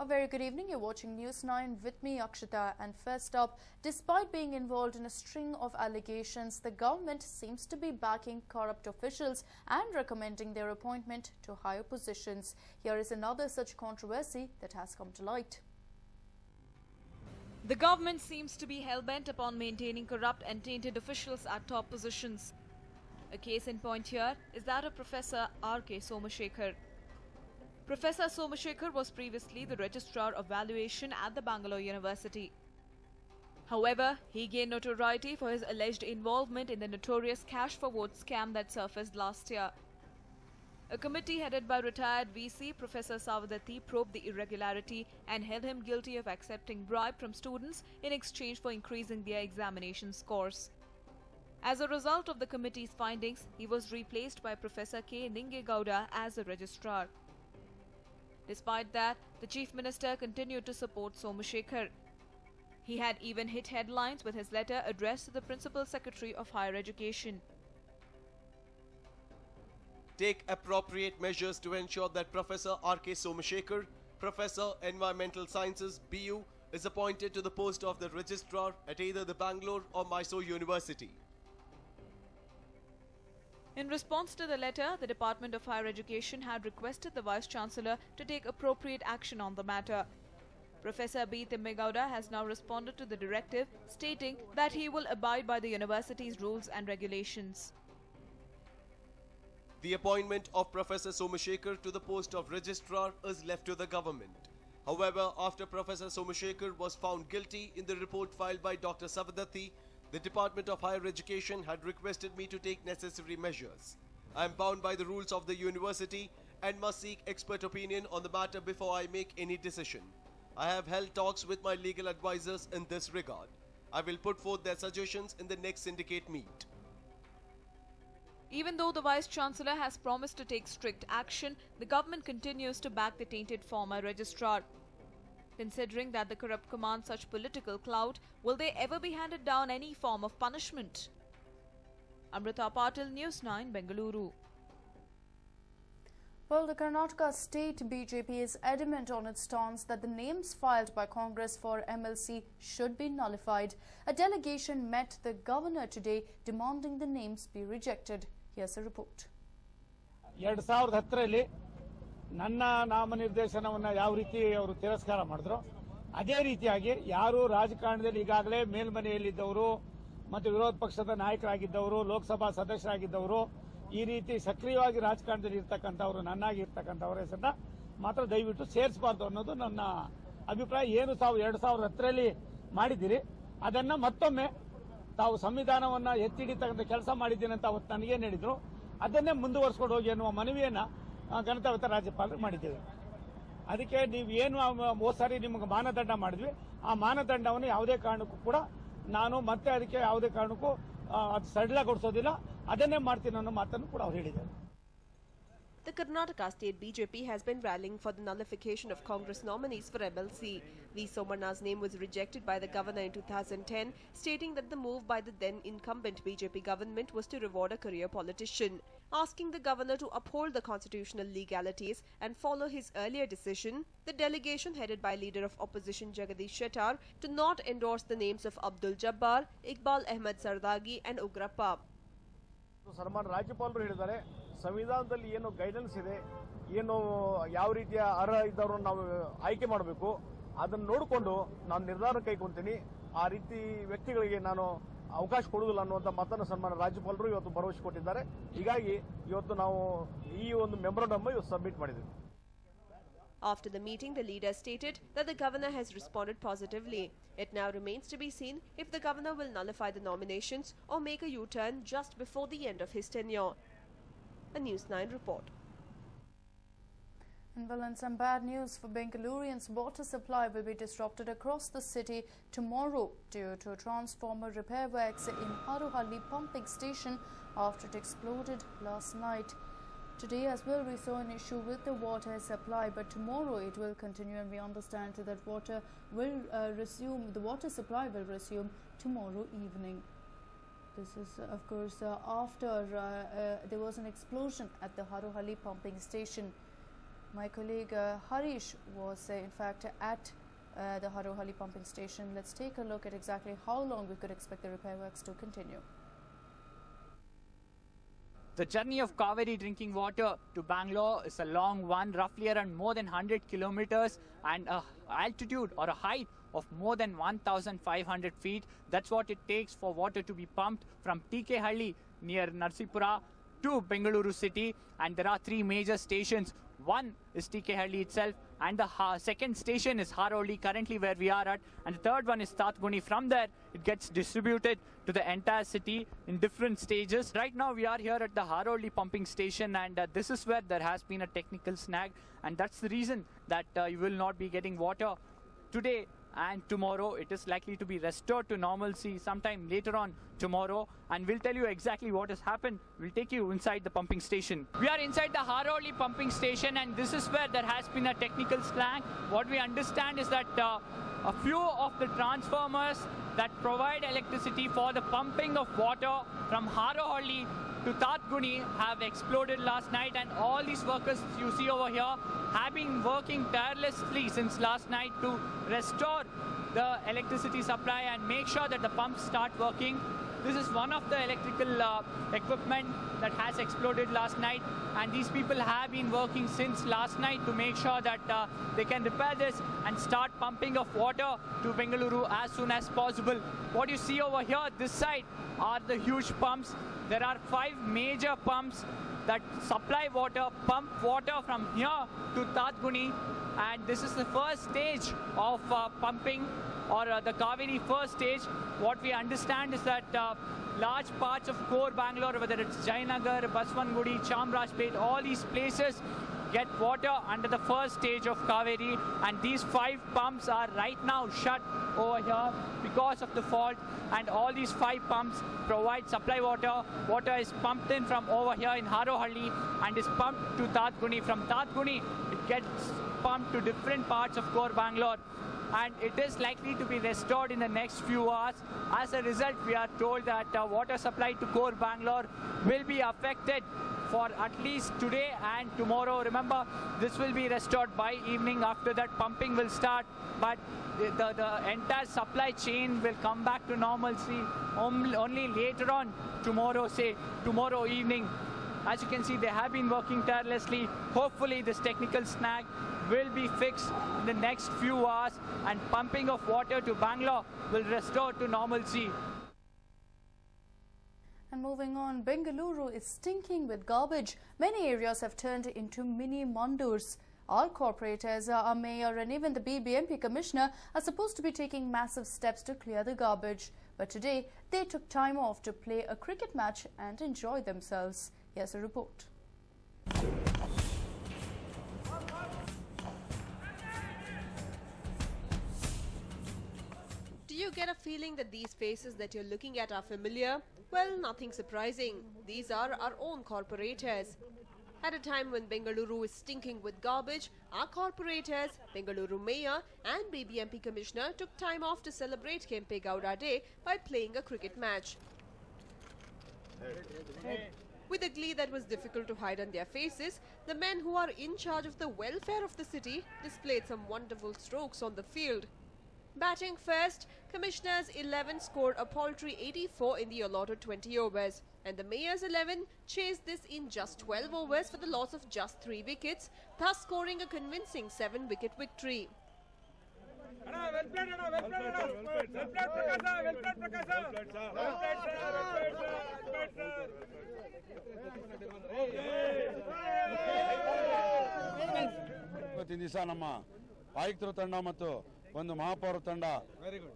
A very good evening. You're watching News 9 with me, Akshita. And first up, despite being involved in a string of allegations, the government seems to be backing corrupt officials and recommending their appointment to higher positions. Here is another such controversy that has come to light. The government seems to be hell-bent upon maintaining corrupt and tainted officials at top positions. A case in point here is that of Professor R.K. Somashekar. Professor Somashekar was previously the Registrar of Valuation at the Bangalore University. However, he gained notoriety for his alleged involvement in the notorious cash for vote scam that surfaced last year. A committee headed by retired VC Professor Savadathi probed the irregularity and held him guilty of accepting bribe from students in exchange for increasing their examination scores. As a result of the committee's findings, he was replaced by Professor K. Ningegowda as a registrar. Despite that, the Chief Minister continued to support Somashekar. He had even hit headlines with his letter addressed to the Principal Secretary of Higher Education. Take appropriate measures to ensure that Professor R.K. Somashekar, Professor Environmental Sciences, BU, is appointed to the post of the Registrar at either the Bangalore or Mysore University. In response to the letter, the Department of Higher Education had requested the Vice-Chancellor to take appropriate action on the matter. Professor B. Thimmegowda has now responded to the directive, stating that he will abide by the university's rules and regulations. The appointment of Professor Somashekar to the post of Registrar is left to the government. However, after Professor Somashekar was found guilty in the report filed by Dr. Savadathi, the Department of Higher Education had requested me to take necessary measures. I am bound by the rules of the university and must seek expert opinion on the matter before I make any decision. I have held talks with my legal advisors in this regard. I will put forth their suggestions in the next syndicate meet. Even though the Vice-Chancellor has promised to take strict action, the government continues to back the tainted former registrar. Considering that the corrupt command such political clout, will they ever be handed down any form of punishment? Amrita Patil, News 9, Bengaluru. Well, the Karnataka State BJP is adamant on its stance that the names filed by Congress for MLC should be nullified. A delegation met the governor today demanding the names be rejected. Here's a report. 2010 ನನ್ನ ನಾಮನಿರ್ದೇಶನವನ್ನು ಯಾವ ರೀತಿ ಅವರು ತಿರಸ್ಕಾರ ಮಾಡಿದ್ರು ಅದೇ ರೀತಿಯಾಗಿ ಯಾರು ರಾಜಕಾರಣದಲ್ಲಿ ಈಗಾಗಲೇ ಮೇಲ್ಮನೆಯಲ್ಲಿದ್ದವರು ಮತ್ತು ವಿರೋಧ ಪಕ್ಷದ ನಾಯಕರಾಗಿದ್ದವರು ಲೋಕಸಭಾ ಸದಸ್ಯರಾಗಿದ್ದವರು ಈ ರೀತಿ ಸಕ್ರಿಯವಾಗಿ ರಾಜಕಾರಣದಲ್ಲಿ ಇರ್ತಕ್ಕಂಥವರು ನನ್ನಾಗಿ ಇರ್ತಕ್ಕಂಥವರ ಹೆಸರನ್ನ ಮಾತ್ರ ದಯವಿಟ್ಟು ಸೇರಿಸಬಾರ್ದು ಅನ್ನೋದು ನನ್ನ ಅಭಿಪ್ರಾಯ. ಏನು ತಾವು 2010ರಲ್ಲಿ ಮಾಡಿದ್ದೀರಿ ಅದನ್ನ ಮತ್ತೊಮ್ಮೆ ತಾವು ಸಂವಿಧಾನವನ್ನ ಎತ್ತಿಡಿತಕ್ಕಂಥ ಕೆಲಸ ಮಾಡಿದ್ದೀನಿ ಅಂತ ಅವತ್ತು ನನಗೇನು ಹೇಳಿದ್ರು ಅದನ್ನೇ ಮುಂದುವರಿಸಿಕೊಂಡು ಹೋಗಿ ಅನ್ನುವ ಮನವಿಯನ್ನ ಗಣತಾಂತ್ರಿಕ ರಾಜ್ಯಪಾಲರು ಮಾಡಿದ್ದೇವೆ. ಅದಕ್ಕೆ ನೀವು ಏನು ಹೋದ ಸಾರಿ ನಿಮಗೆ ಮಾನದಂಡ ಮಾಡಿದ್ವಿ ಆ ಮಾನದಂಡವನ್ನು ಯಾವುದೇ ಕಾರಣಕ್ಕೂ ಕೂಡ ನಾನು ಮತ್ತೆ ಅದಕ್ಕೆ ಯಾವುದೇ ಕಾರಣಕ್ಕೂ ಅದು ಸಡಿಲಗೊಳಿಸೋದಿಲ್ಲ, ಅದನ್ನೇ ಮಾಡ್ತೀನಿ ಅನ್ನೋ ಮಾತನ್ನು ಕೂಡ ಅವರು ಹೇಳಿದ್ದಾರೆ. The Karnataka State BJP has been rallying for the nullification of Congress nominees for MLC. V. Somanna's name was rejected by the governor in 2010, stating that the move by the then incumbent BJP government was to reward a career politician. Asking the governor to uphold the constitutional legalities and follow his earlier decision, the delegation headed by leader of opposition Jagadish Shettar to not endorse the names of Abdul Jabbar, Iqbal Ahmed Sardagi and Ugrappa. ಸನ್ಮಾನ್ಯ ರಾಜ್ಯಪಾಲರು ಹೇಳಿದ್ದಾರೆ, ಸಂವಿಧಾನದಲ್ಲಿ ಏನು guidance ಇದೆ, ಏನು ಯಾವ ರೀತಿಯ ಅರ್ಹ ಇದ್ದವರನ್ನು ನಾವು ಆಯ್ಕೆ ಮಾಡಬೇಕು ಅದನ್ನು ನೋಡಿಕೊಂಡು ನಾನು ನಿರ್ಧಾರ ಕೈಗೊಳ್ತೀನಿ. ಆ ರೀತಿ ವ್ಯಕ್ತಿಗಳಿಗೆ ನಾನು ಅವಕಾಶ ಕೊಡುವುದಿಲ್ಲ ಅನ್ನುವಂಥ ಮಾತನ್ನು ಸನ್ಮಾನ್ಯ ರಾಜ್ಯಪಾಲರು ಇವತ್ತು ಭರವಸೆ ಕೊಟ್ಟಿದ್ದಾರೆ. ಹೀಗಾಗಿ ಇವತ್ತು ನಾವು ಈ ಒಂದು ಮೆಮೊರಂಡಮ್ ಇವತ್ತು ಸಬ್ಮಿಟ್ ಮಾಡಿದ್ದೀವಿ. After the meeting, the leader stated that the governor has responded positively. It now remains to be seen if the governor will nullify the nominations or make a U-turn just before the end of his tenure. A News 9 report. And well, in some bad news for Bengalurians, water supply will be disrupted across the city tomorrow due to a transformer repair works in Haruhalli pumping station after it exploded last night. Today as well we saw an issue with the water supply, but tomorrow it will continue, and we understand that the water supply will resume tomorrow evening. This is of course after there was an explosion at the Haruhalli pumping station. My colleague Harish was in fact at the Harohalli pumping station. Let's take a look at exactly how long we could expect the repair works to continue. The journey of Kaveri drinking water to Bangalore is a long one, roughly around more than 100 kilometers and a altitude or a height of more than 1,500 feet. That's what it takes for water to be pumped from TK Halli near Narsipura to Bengaluru city, and there are three major stations. One is TK Halli itself, and the second station is Harohalli, currently where we are at, and the third one is Tathguni. From there, it gets distributed to the entire city in different stages. Right now, we are here at the Harohalli pumping station, and this is where there has been a technical snag, and that's the reason that you will not be getting water today and tomorrow. It is likely to be restored to normalcy sometime later on tomorrow, and we'll tell you exactly what has happened. We'll take you inside the pumping station. We are inside the Harohalli pumping station, and this is where there has been a technical snag. What we understand is that a few of the transformers that provide electricity for the pumping of water from Harohalli to Tathguni have exploded last night, and all these workers you see over here have been working tirelessly since last night to restore the electricity supply and make sure that the pumps start working. This is one of the electrical equipment that has exploded last night, and these people have been working since last night to make sure that they can repair this and start pumping of water to Bengaluru as soon as possible. What you see over here, this side, are the huge pumps. There are 5 major pumps that supply water, pump water from here to Tathguni, and this is the first stage of pumping, or the Kaveri first stage. What we understand is that large parts of core Bangalore, whether it's Jayanagar, Baswangudi, Chamrajpet, all these places get water under the first stage of Kaveri, and these 5 pumps are right now shut over here because of the fault, and all these 5 pumps provide supply water. Water is pumped in from over here in Harohalli and is pumped to Tathguni. From Tathguni, it gets pumped to different parts of core Bangalore, and it is likely to be restored in the next few hours. As a result, we are told that water supply to core Bangalore will be affected for at least today and tomorrow. Remember, this will be restored by evening. After that, pumping will start, but the entire supply chain will come back to normalcy only later on tomorrow, say tomorrow evening. As you can see, they have been working tirelessly. Hopefully this technical snag will be fixed in the next few hours, and pumping of water to Bangalore will restore to normalcy. And moving on, Bengaluru is stinking with garbage. Many areas have turned into mini mandurs. All corporators, our mayor and even the BBMP commissioner are supposed to be taking massive steps to clear the garbage. But today, they took time off to play a cricket match and enjoy themselves. Here's a report. Do you get a feeling that these faces that you're looking at are familiar? Well, nothing surprising. These are our own corporators. At a time when Bengaluru is stinking with garbage, our corporators, Bengaluru Mayor and BBMP Commissioner took time off to celebrate Kempe Gowda Day by playing a cricket match. With a glee that was difficult to hide on their faces, the men who are in charge of the welfare of the city displayed some wonderful strokes on the field. Batting first, Commissioner's 11 scored a paltry 84 in the allotted 20 overs, and the Mayor's 11 chased this in just 12 overs for the loss of just 3 wickets, thus scoring a convincing 7-wicket victory. ಇವತ್ತಿನ ದಿವಸ ನಮ್ಮ ಆಯುಕ್ತರ ತಂಡ ಮತ್ತು ಒಂದು ಮಹಾಪೌರ ತಂಡ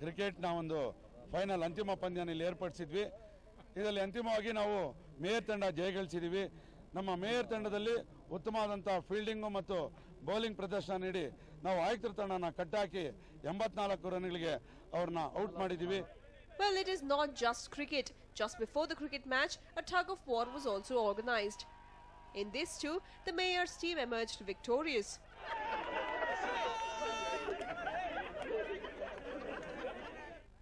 ಕ್ರಿಕೆಟ್ನ ಒಂದು ಫೈನಲ್ ಅಂತಿಮ ಪಂದ್ಯನ ಇಲ್ಲಿ ಏರ್ಪಡಿಸಿದ್ವಿ. ಇದರಲ್ಲಿ ಅಂತಿಮವಾಗಿ ನಾವು ಮೇಯರ್ ತಂಡ ಜಯಗಳಿಸಿದ್ದೀವಿ. ನಮ್ಮ ಮೇಯರ್ ತಂಡದಲ್ಲಿ ಉತ್ತಮವಾದಂಥ ಫೀಲ್ಡಿಂಗು ಮತ್ತು ಬೌಲಿಂಗ್ ಪ್ರದರ್ಶನ ನೀಡಿ ನಾವು ಆಯುಕ್ತರ ತಂಡನ ಕಟ್ಟಾಕಿ 84 ರನ್ಗಳಿಗೆ ಅವ್ರನ್ನ ಔಟ್ ಮಾಡಿದ್ದೀವಿ. Well, it is not just cricket. Just before the cricket match, a tug of war was also organized. In this too, the mayor's team emerged victorious.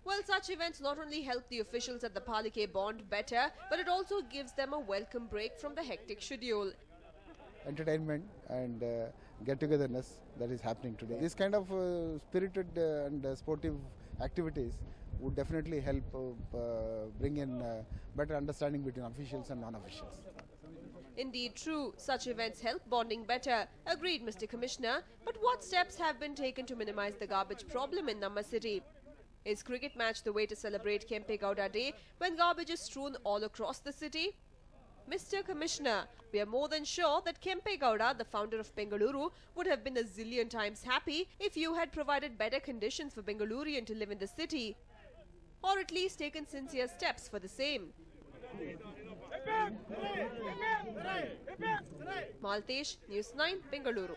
Well, such events not only help the officials at the Palike bond better, but it also gives them a welcome break from the hectic schedule. Entertainment and get-togetherness that is happening today. This kind of spirited and sportive activities would definitely help bring in better understanding between officials and non-officials. Indeed true. Such events help bonding better. Agreed, Mr. Commissioner. But what steps have been taken to minimize the garbage problem in Namma city? Is cricket match the way to celebrate Kempe Gowda Day when garbage is strewn all across the city? Mr. Commissioner, we are more than sure that Kempe Gowda, the founder of Bengaluru, would have been a zillion times happy if you had provided better conditions for Bengalurian to live in the city, or at least taken sincere steps for the same. Maltesh, News 9, Bengaluru.